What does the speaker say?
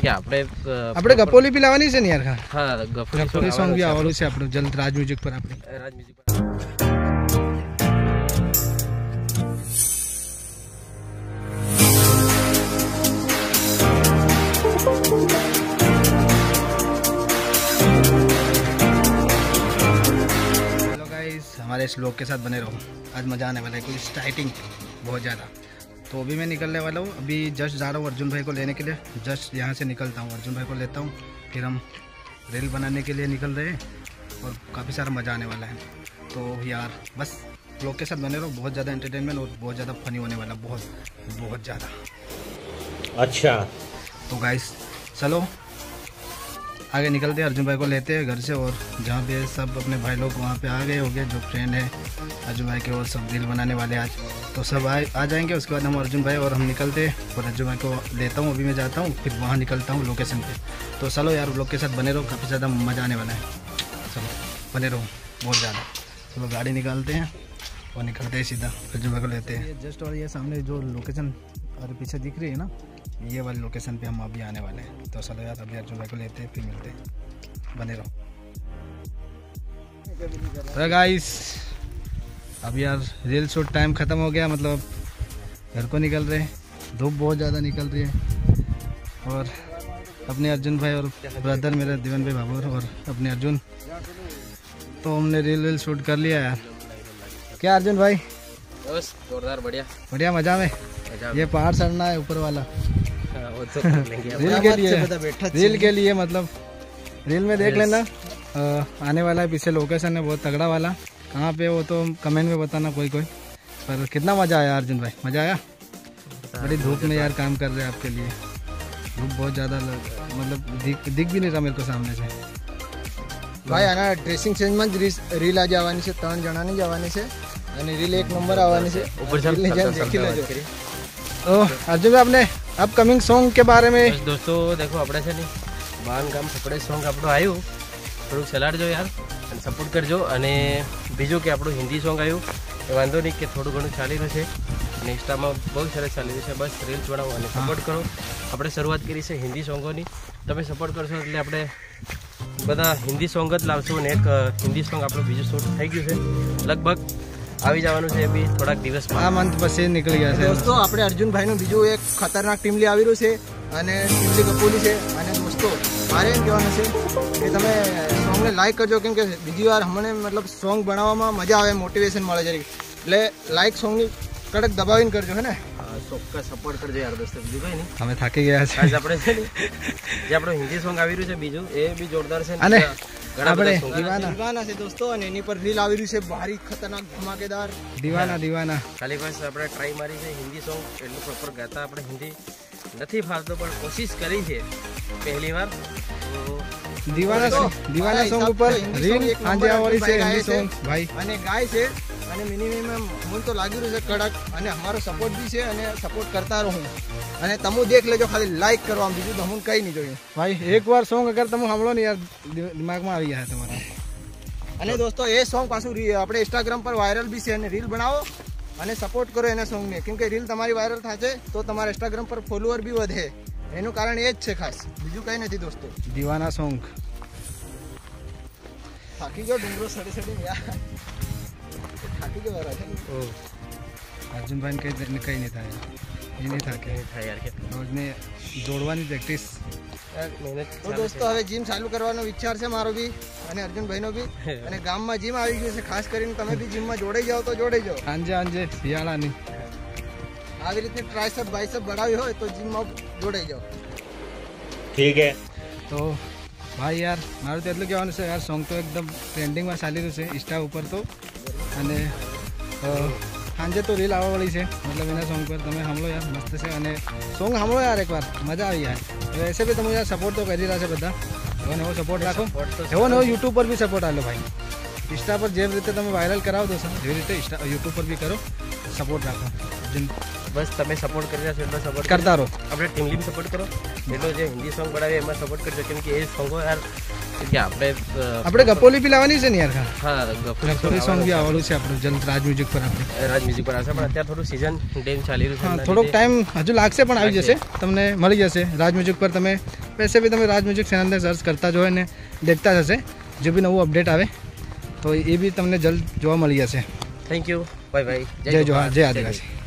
કે આપણે ગપોલી બી લાવવાની છે ને યાર. હા ગપોલી સોંગ બી આવવાનું છે આપણું જલ્દ રાજ મ્યુઝિક પર આપણે. રાજ મ્યુઝિક પર हमारे इस लोग के साथ बने रहो. आज मज़ा आने वाला है, कोई स्टार्टिंग बहुत ज़्यादा. तो अभी मैं निकलने वाला हूँ. अभी जस्ट जा रहा हूँ अर्जुन भाई को लेने के लिए. जस्ट यहाँ से निकलता हूँ, अर्जुन भाई को लेता हूँ, फिर हम रील बनाने के लिए निकल रहे हैं और काफ़ी सारा मज़ा आने वाला है. तो यार बस लोग के साथ बने रहो. बहुत ज़्यादा एंटरटेनमेंट और बहुत ज़्यादा फनी होने वाला, बहुत ज़्यादा. अच्छा तो गाइस चलो आगे निकलते हैं, अर्जुन भाई को लेते हैं घर से. और जहाँ पे सब अपने भाई लोग वहाँ पे आ गए होंगे, जो फ्रेंड है अर्जुन भाई के, और सब रील बनाने वाले आज तो सब आ जाएंगे. उसके बाद हम अर्जुन भाई और हम निकलते हैं और अर्जुन भाई को लेता हूँ. अभी मैं जाता हूँ, फिर वहाँ निकलता हूँ लोकेशन पे. तो चलो यार लोग के साथ बने रहो, काफ़ी ज़्यादा मज़ा आने वाला है. चलो बने रहो बहुत ज़्यादा. चलो गाड़ी निकालते हैं और निकलते हैं सीधा अर्जुन भाई को लेते हैं. जस्ट और ये सामने जो लोकेशन और पीछे दिख रही है ना, ये वाली लोकेशन पे हम अभी आने वाले हैं. तो चलो यार अभी अर्जुन भाई को लेते हैं, फिर मिलते हैं. बने रहो. तो गाइस अब यार रील शूट टाइम ख़त्म हो गया, मतलब घर को निकल रहे हैं. धूप बहुत ज़्यादा निकल रही है. और अपने अर्जुन भाई और ब्रदर मेरे दिवन भाई बाबूर और अपने अर्जुन, तो हमने रील शूट कर लिया यार. क्या अर्जुन भाई? बस जोरदार, बढ़िया मज़ा में. ये पहाड़ चढ़ना है ऊपर वाला. तो रील के लिए मतलब रील में देख लेना. आने वाला है, पीछे लोकेशन है बहुत तगड़ा वाला. कहाँ पे वो तो कमेंट में बताना कोई. पर कितना मज़ा आया अर्जुन भाई? मज़ा आया. बड़ी धूप में यार काम कर रहे हैं आपके लिए. धूप बहुत ज़्यादा मतलब दिख भी नहीं रहा मेरे को सामने से. भाई आना ड्रेसिंग चेंज में रील आ जवानी से 3 जना नहीं जवानी से અને રીલ એક નંબર આવવાની છે. ऊपर चल देखी लेजो. तो अर्जुन भाई अपने अपकमिंग सॉन्ग के बारे में दोस्तों देखो આપણે છે ને બાન ગામ કપડે સોંગ આપણું આવ્યું, થોડુંક ચલાડજો યાર અને સપોર્ટ કરજો. અને બીજું કે આપણું હિન્દી સોંગ આવ્યું એ વાંધો નહીં કે થોડું ઘણું ચાલી રહ્યું છે અને ઇન્સ્ટામાં બહુ સરસ ચાલી રહ્યું છે. બસ રીલ્સ બનાવો અને સપોર્ટ કરો. આપણે શરૂઆત કરી છે હિન્દી સોંગોની. તમે સપોર્ટ કરશો એટલે આપણે બધા હિન્દી સોંગ જ લાવશું. અને એક હિન્દી સોંગ આપણું બીજું શૂટ થઈ ગયું છે, લગભગ આવી જવાનું છે બી થોડાક દિવસમાં. આ મંથ પછી નીકળી ગયા છે. દોસ્તો આપણે અર્જુનભાઈનું બીજું એક ખતરનાક ટીમલી આવી રહ્યું છે અને ટીમલી કપૂલી છે. અને દોસ્તો મારે એમ કહેવાનું છે કે તમે સોંગને લાઈક કરજો, કેમ કે બીજી વાર અમને મતલબ સોંગ બનાવવામાં મજા આવે, મોટિવેશન મળે છે. એટલે લાઈક સોંગની કડક દબાવીને કરજો, હે ને. ચોક્કસ સપોર્ટ કરજો યાર દોસ્તો, બીજું કંઈ નહીં. અમે થાકી ગયા છે. આજ આપણે છે ને જે આપણું હિન્દી સોંગ આવી રહ્યું છે બીજું એ બી જોરદાર છે. અને આપણે દીવાના છે દોસ્તો, અને એની પર રીલ આવી રહ્યું છે ભારી ખતરનાક ધમાકેદાર. દીવાના ખાલી બસ આપણે ટ્રાય મારી છે હિન્દી સોંગ. એટલું પ્રોપર ગાતા આપણે હિન્દી નથી ફાવતો, પણ કોશિશ કરી છે પહેલી વાર. તો દીવાના સોંગ ઉપર રીલ આજે આવવાની છે હિન્દી સોંગ ભાઈ. અને ગાય છે અને મિનિમમ મને તો લાગી રહ્યું છે કડક. અને અમારો સપોર્ટ બી છે અને સપોર્ટ કરતા રહું. અને તમે દેખ લેજો, ખાલી લાઈક કરવા, બીજું તો હું કંઈ નહીં જોઈએ ભાઈ. એક વાર સોંગ અગર તમે સાંભળો ને યાર દિમાગમાં આવી જાય તમારા. અને દોસ્તો એ સોંગ પાછું આપણે ઇન્સ્ટાગ્રામ પર વાયરલ બી છે. અને રીલ બનાવો અને સપોર્ટ કરો એના સોંગને, કેમ કે રીલ તમારી વાયરલ થશે તો તમારા ઇન્સ્ટાગ્રામ પર ફોલોઅર બી વધે. એનું કારણ એ જ છે ખાસ, બીજું કંઈ નથી દોસ્તો. દીવાના સોંગ થાકી ગયો ડુંગરો સડી યાર, થાકી ગયો. અર્જુનભાઈને કંઈ નહીં થાય, એ નહીં થાકે યાર કે રોજને દોડવાની પ્રેક્ટિસ. તો દોસ્તો હવે જીમ ચાલુ કરવાનો વિચાર છે મારો બી અને અર્જુનભાઈનો બી. અને ગામમાં જીમ આવી ગયું છે, ખાસ કરીને તમે બી જીમમાં જોડાઈ જાઓ તો જોડાઈ જાઓ. સાંજે શિયાળાની આવી રીતે ટ્રાયસેપ બાયસેપ બનાવી હોય તો જીમમાં જોડાઈ જાઓ. ઠીક હે. તો ભાઈ યાર મારું તો એટલું કહેવાનું છે યાર, સોંગ તો એકદમ ટ્રેન્ડિંગમાં ચાલી રહ્યું છે ઇન્સ્ટા ઉપર તો. અને સાંજે તો રીલ આવવાવાળી છે, મતલબ એના સોંગ પર તમે સાંભળો યાર, મસ્ત છે. અને સોંગ સાંભળો યાર એકવાર, મજા આવી યાર. વૈસે બી તમે યાર સપોર્ટ તો કરી રહ્યા છે બધા. એવો નવો સપોર્ટ રાખો, એવો નવો યુટ્યુબ પર બી સપોર્ટ આલો ભાઈ. ઇન્સ્ટા પર જે રીતે તમે વાયરલ કરાવો દો એવી રીતે યુટ્યુબ પર બી કરો, સપોર્ટ રાખો. બસ તમે સપોર્ટ કરી રહ્યા છો એટલો સપોર્ટ કરતા રહો. આપણે ટીમલીને સપોર્ટ કરો, એટલો જે હિન્દી સોંગ બનાવીએ એમાં સપોર્ટ કરજો, કેમ કે એ સોંગો યાર કે આપણે ગપોલી બી લાવવાની છે ને યાર. હા ગપોલી સોંગ બી આવવાનું છે આપણું જલ્દ રાજ મ્યુઝિક પર. આપણે રાજ મ્યુઝિક પર આવશે, પણ અત્યારે થોડું સીઝન ટાઈમ ચાલી રહ્યું છે, થોડોક ટાઈમ હજુ લાગશે પણ આવી જશે, તમને મળી જશે રાજ મ્યુઝિક પર. તમે वैसे भी તમે રાજ મ્યુઝિક ચેનલ ને સર્ચ કરતા જો ને દેખતા જશે જે બી નવું અપડેટ આવે તો એ બી તમને જલ્દ જોવા મળી જશે. થેન્ક યુ, બાય બાય, જય જોહાર, જય આદિવાસી.